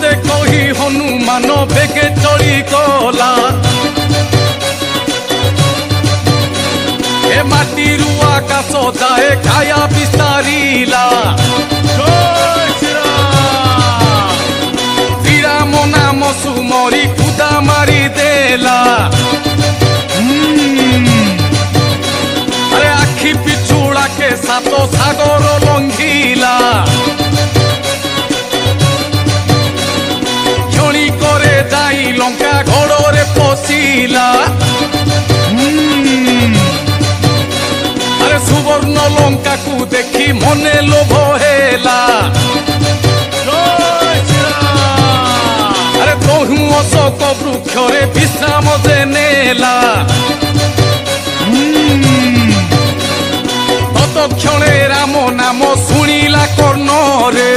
पदे कही हनुमान बेगे चली गला ए माटीरू आकाश जाए काया विस्तारिला श्रीराम नाम सुमरी खुदा मारी देला अरे आखि पिछुड़ा के सातो सागर लंघिला क्षणी करे जाई लंका घोड़े पशिला अरे सुवर्ण लंका को देखी मने लोभ हेला अरे तहु अशोक वृक्ष रे विश्राम जे नेला तत्क्षणे राम नाम शुणिला कर्ण रे